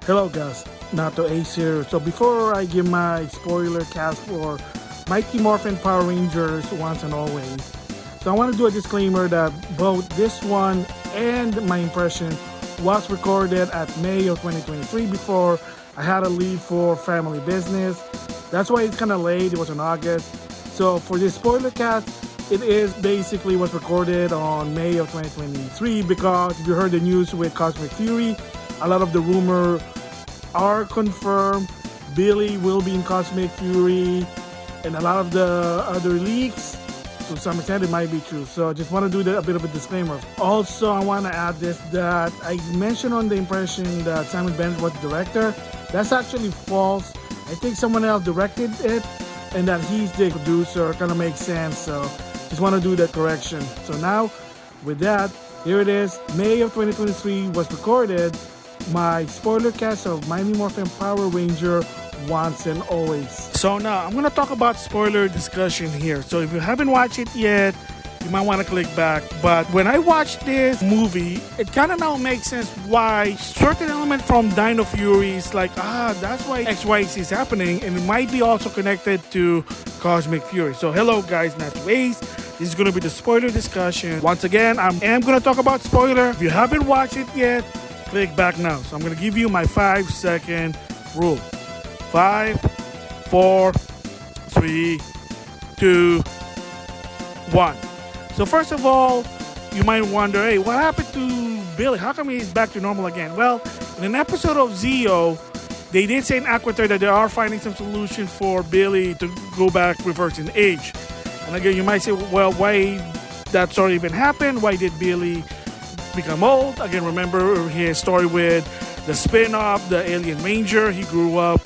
Hello guys, NautoAis here. So before I give my spoiler cast for Mighty Morphin Power Rangers once and always, so I want to do a disclaimer that both this one and my impression was recorded at May of 2023 before I had to leave for family business. That's why it's kind of late, it was in August. So for this spoiler cast, it is basically was recorded on May of 2023 because if you heard the news with Cosmic Fury, a lot of the rumor are confirmed. Billy will be in Cosmic Fury, and a lot of the other leaks, to some extent, it might be true. So I just want to do a bit of a disclaimer. Also, I want to add this that I mentioned on the impression that Simon Bennett was the director. That's actually false. I think someone else directed it, and that he's the producer. Kind of makes sense. So just want to do that correction. So now, with that, here it is. May of 2023 was recorded my spoiler cast of Mighty Morphin Power Ranger once and always. So now I'm gonna talk about spoiler discussion here. So if you haven't watched it yet, you might want to click back. But when I watched this movie, it kind of now makes sense why certain element from Dino Fury is like, that's why XYZ is happening, and it might be also connected to Cosmic Fury. So hello guys, NautoAis. This is gonna be the spoiler discussion. Once again, I am gonna talk about spoiler. If you haven't watched it yet, click back now. So I'm going to give you my 5-second rule. 5, 4, 3, 2, 1. So first of all, you might wonder, hey, what happened to Billy? How come he's back to normal again? Well, in an episode of Zeo, they did say in Aquator that they are finding some solution for Billy to go back reversing age. And again, you might say, well, why that sort of even happened? Why did Billy become old? Again, remember his story with the spin-off, the Alien Ranger. He grew up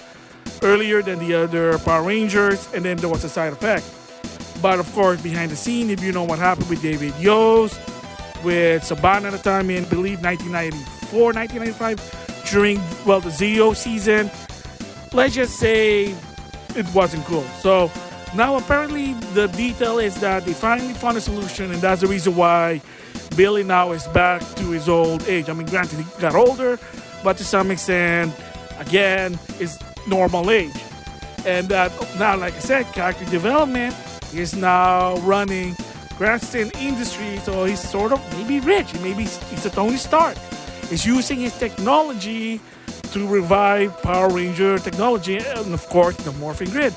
earlier than the other Power Rangers, and then there was a side effect. But of course, behind the scene, if you know what happened with David Yost, with Saban at the time in, I believe, 1994, 1995, during, the Zeo season, let's just say it wasn't cool. So now apparently the detail is that they finally found a solution, and that's the reason why Billy now is back to his old age. I mean, granted, he got older, but to some extent, again, is normal age. And that now, like I said, character development is now running Grandstand Industry, so he's sort of maybe rich. He's a Tony Stark. He's using his technology to revive Power Ranger technology, and of course, the Morphin Grid.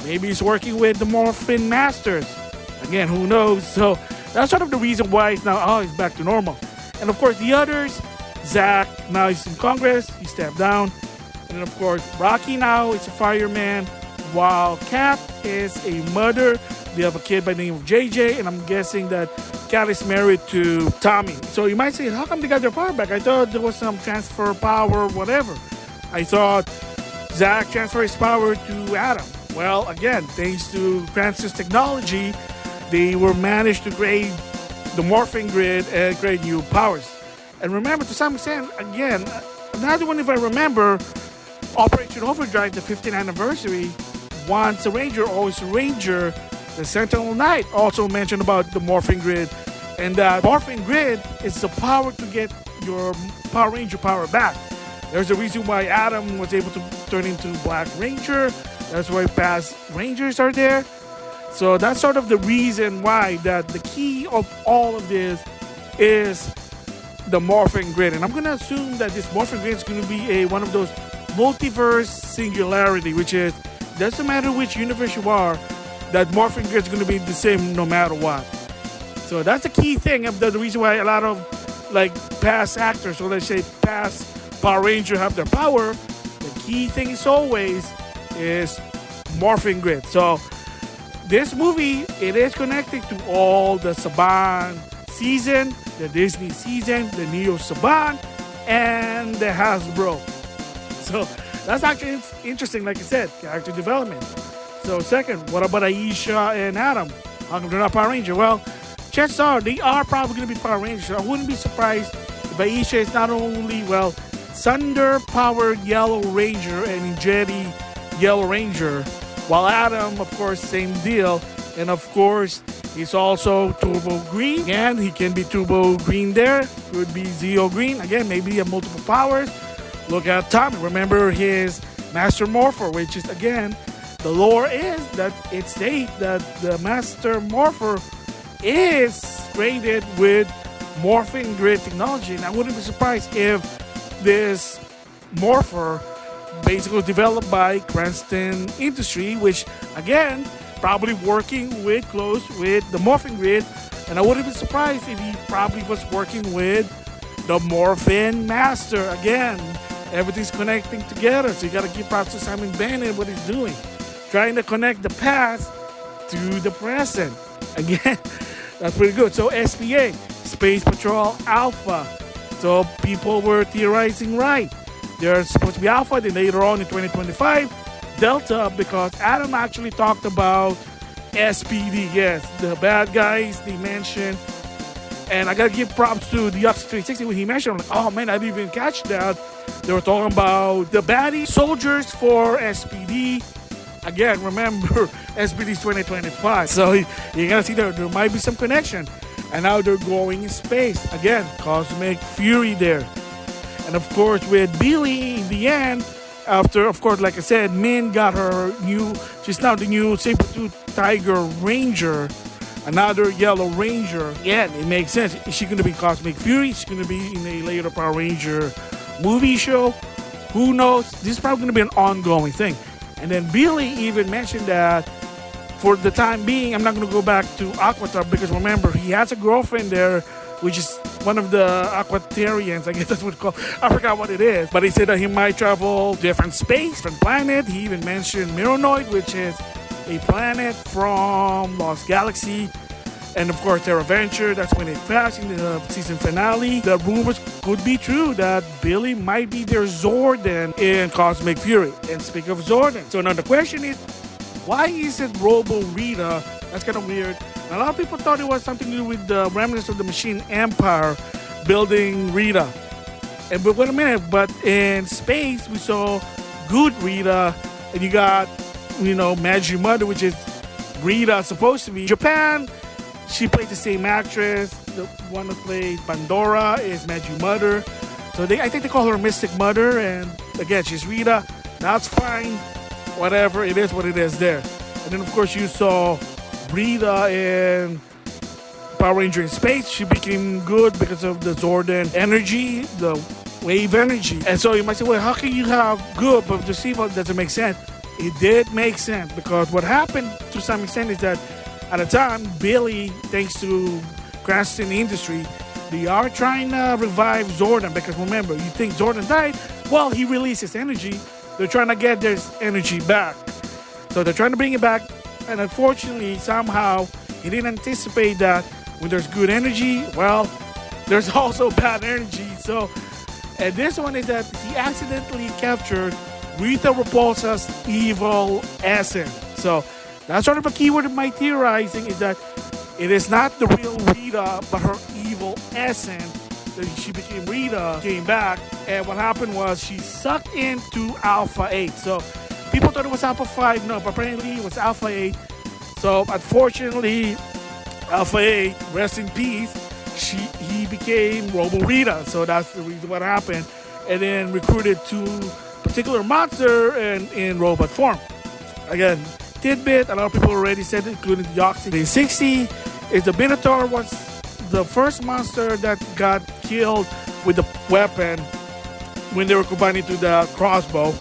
Maybe he's working with the Morphin Masters. Again, who knows? So that's sort of the reason why he's back to normal. And of course, the others, Zach, now he's in Congress, he stepped down. And then of course, Rocky now is a fireman, while Kat is a mother. They have a kid by the name of JJ, and I'm guessing that Kat is married to Tommy. So you might say, how come they got their power back? I thought there was some transfer power, whatever. I thought Zach transferred his power to Adam. Well, again, thanks to Francis technology, they were managed to create the Morphin Grid and create new powers. And remember, to some extent, again, another one, if I remember, Operation Overdrive, the 15th anniversary, once a Ranger, always a Ranger. The Sentinel Knight also mentioned about the Morphin Grid. And that Morphin Grid is the power to get your Power Ranger power back. There's a reason why Adam was able to turn into Black Ranger. That's why past Rangers are there. So that's sort of the reason why that the key of all of this is the Morphin Grid. And I'm going to assume that this Morphin Grid is going to be one of those multiverse singularity, which is, doesn't matter which universe you are, that Morphin Grid is going to be the same no matter what. So that's the key thing. And the reason why a lot of past actors, or let's say past Power Ranger, have their power. The key thing is always Morphin Grid. So this movie, it is connected to all the Saban season, the Disney season, the Neo Saban, and the Hasbro. So that's actually interesting, like I said, character development. So second, what about Aisha and Adam? How come they're not Power Ranger? Well, chances are they are probably going to be Power Rangers. I wouldn't be surprised if Aisha is not only, Thunder Powered Yellow Ranger and Jetty Yellow Ranger, while Adam, of course, same deal. And of course, he's also Turbo Green. Again, he can be Turbo Green there. Could be Zeo Green. Again, maybe he have multiple powers. Look at Tommy. Remember his Master Morpher, which is, again, the lore is that it states that the Master Morpher is created with Morphin grid technology. And I wouldn't be surprised if this Morpher basically developed by Cranston Industry, which, again, probably working with close with the Morphin grid. And I wouldn't be surprised if he probably was working with the Morphin Master. Again, everything's connecting together. So you got to give props to Simon Bennett, what he's doing. Trying to connect the past to the present. Again, that's pretty good. So SPA, Space Patrol Alpha. So people were theorizing right. They're supposed to be Alpha, then later on in 2025, Delta, because Adam actually talked about SPD. Yes, the bad guys they mentioned. And I gotta give props to the Oxy 360 when he mentioned, I'm like, oh man, I didn't even catch that. They were talking about the baddie soldiers for SPD. Again, remember, SPD is 2025. So you gotta see there might be some connection. And now they're going in space. Again, Cosmic Fury there. And of course, with Billy in the end, after, of course, like I said, Min got her she's now the new Saber-Tooth Tiger Ranger. Another Yellow Ranger. Yeah, it makes sense. Is she going to be Cosmic Fury? Is she going to be in a later Power Ranger movie show? Who knows? This is probably going to be an ongoing thing. And then Billy even mentioned that for the time being, I'm not going to go back to Aquatar because remember, he has a girlfriend there, which is one of the Aquatarians. I guess that's what it's called. I forgot what it is. But he said that he might travel to different space, different planet. He even mentioned Mironoid, which is a planet from Lost Galaxy. And of course, their adventure, that's when it crashed in the season finale. The rumors could be true that Billy might be their Zordon in Cosmic Fury. And speaking of Zordon, so now the question is, why is it Robo Rita? That's kind of weird. And a lot of people thought it was something to do with the remnants of the Machine Empire building Rita. But wait a minute, but in space, we saw good Rita, and you got, Magi Mother, which is Rita supposed to be. Japan, she played the same actress. The one that plays Pandora is Magi Mother. So I think they call her Mystic Mother, and again, she's Rita. That's fine. Whatever, it is what it is there. And then, of course, you saw Rita in Power Ranger in Space. She became good because of the Zordon energy, the wave energy. And so you might say, well, how can you have good, but the evil doesn't make sense? It did make sense because what happened to some extent is that at the time, Billy, thanks to Cranston Industry, they are trying to revive Zordon because remember, you think Zordon died? Well, he released his energy. They're trying to get their energy back. So they're trying to bring it back. And unfortunately, somehow, he didn't anticipate that when there's good energy, well, there's also bad energy. So, and this one is that he accidentally captured Rita Repulsa's evil essence. So that's sort of a keyword of my theorizing is that it is not the real Rita, but her evil essence. That she became Rita, came back, and what happened was she sucked into Alpha 8. So people thought it was Alpha 5, no, but apparently it was Alpha 8. So unfortunately, Alpha 8, rest in peace, he became Robo Rita. So that's the reason what happened. And then recruited to particular monster in robot form. Again, tidbit, a lot of people already said it, including the Oxy 360, is the Minotaur was the first monster that got killed with the weapon when they were combined into the crossbow.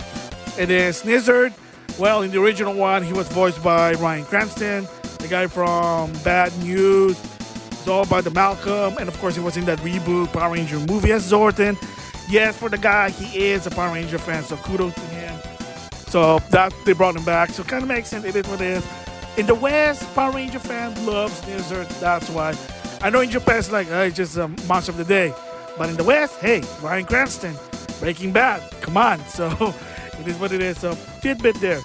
And then Snizzard, well, in the original one, he was voiced by Ryan Cranston, the guy from Bad News. It's all about the Malcolm. And of course, he was in that reboot Power Ranger movie as Zordon. Yes, for the guy, he is a Power Ranger fan, so kudos to him. So that they brought him back. So it kind of makes sense. It is what it is. In the West, Power Ranger fans love Snizzard. That's why. I know in Japan it's like, it's just a monster of the day. But in the West, hey, Ryan Cranston, Breaking Bad, come on. So it is what it is. So tidbit there.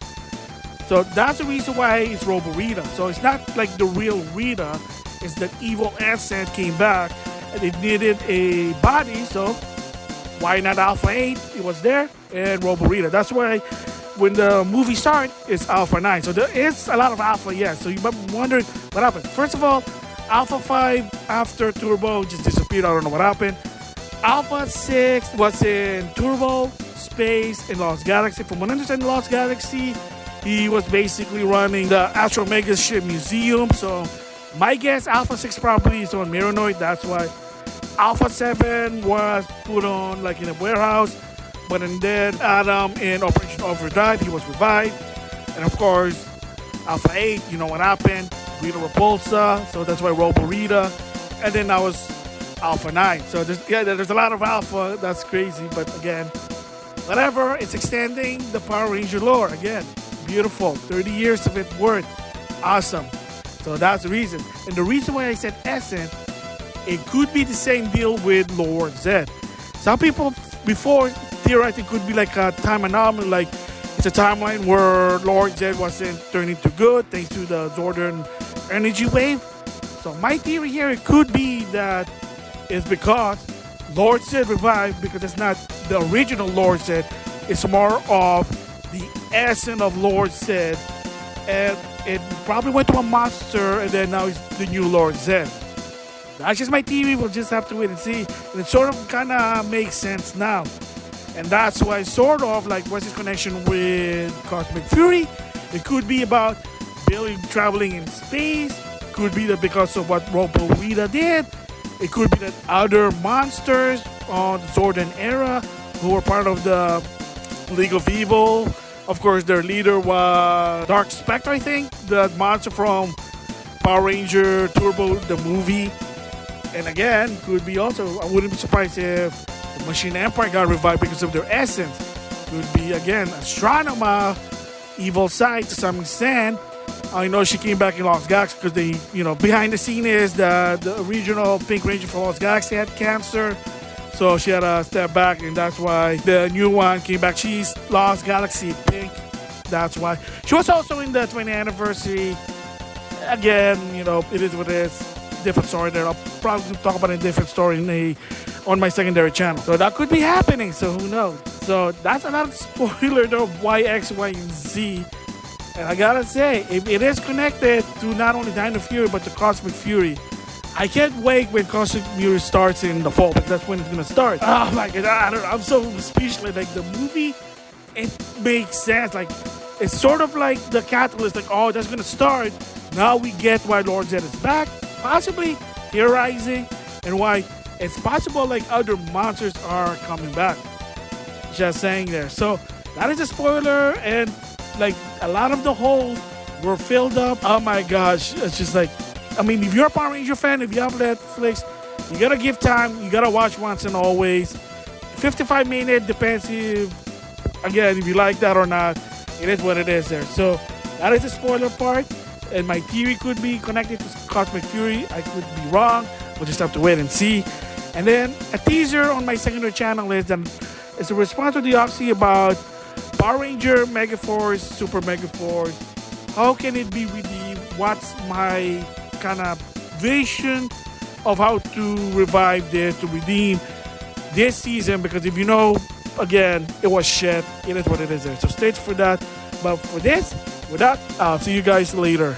So that's the reason why it's Robo Rita. So it's not like the real Rita. It's that evil essence came back and it needed a body. So why not Alpha 8? It was there. And Robo Rita. That's why when the movie started, it's Alpha 9. So there is a lot of Alpha, yes. So you might be wondering what happened. First of all, Alpha 5 after Turbo just disappeared. I don't know what happened. Alpha 6 was in Turbo, space in Lost Galaxy. From what I understand, Lost Galaxy, he was basically running the Astro Mega Ship Museum. So my guess, Alpha 6 probably is on Marinoid. That's why Alpha 7 was put on like in a warehouse. But then Adam in Operation Overdrive, he was revived. And of course, Alpha 8, you know what happened. Rita Repulsa, so that's why Robo Rita. And then I was Alpha 9. So there's a lot of Alpha. That's crazy. But again, whatever. It's extending the Power Ranger lore. Again, beautiful. 30 years of it worth. Awesome. So that's the reason. And the reason why I said Essence, it could be the same deal with Lord Zed. Some people before theorized it could be like a time anomaly, like it's a timeline where Lord Zed wasn't turning to good thanks to the Zordon energy wave. So my theory here, it could be that it's because Lord Zed revived, because it's not the original Lord Zed. It's more of the essence of Lord Zed, and it probably went to a monster, and then now it's the new Lord Zed. That's just my theory. We'll just have to wait and see. And it sort of kind of makes sense now. And that's why sort of like what's his connection with Cosmic Fury. It could be about Billy traveling in space. Could be that because of what Robo Rita did. It could be that other monsters on the Zordon era who were part of the League of Evil. Of course, their leader was Dark Spectre, I think. The monster from Power Ranger Turbo, the movie. And again, could be also, I wouldn't be surprised if the Machine Empire got revived because of their essence. Could be, again, Astronema, evil side to some extent. I know she came back in Lost Galaxy because they, behind the scene is the original Pink Ranger for Lost Galaxy had cancer. So she had to step back, and that's why the new one came back. She's Lost Galaxy Pink. That's why. She was also in the 20th anniversary. Again, it is what it is. Different story there. I'll probably talk about a different story on my secondary channel. So that could be happening. So who knows? So that's another spoiler of Y, X, Y, and Z. And I gotta say, if it is connected to not only Dino Fury but to Cosmic Fury, I can't wait when Cosmic Fury starts in the fall, because that's when it's gonna start. Oh my god, I'm so speechless. Like the movie, it makes sense. Like it's sort of like the catalyst. Like, oh, that's gonna start. Now we get why Lord Zed is back. Possibly theorizing, and why it's possible like other monsters are coming back. Just saying there. So that is a spoiler, and like a lot of the holes were filled up. Oh my gosh, it's just like, if you're a Power Ranger fan, if you have Netflix, you gotta give time. You gotta watch once and always. 55 minutes, depends if you like that or not. It is what it is there. So that is the spoiler part. And my theory could be connected to Cosmic Fury. I could be wrong. We'll just have to wait and see. And then a teaser on my secondary channel is it's a response to the Oxy about Power Ranger Megaforce, Super Megaforce. How can it be redeemed? What's my kind of vision of how to revive this, to redeem this season? Because if again, it was shit. It is what it is there. So stay tuned for that. But for this, with that, I'll see you guys later.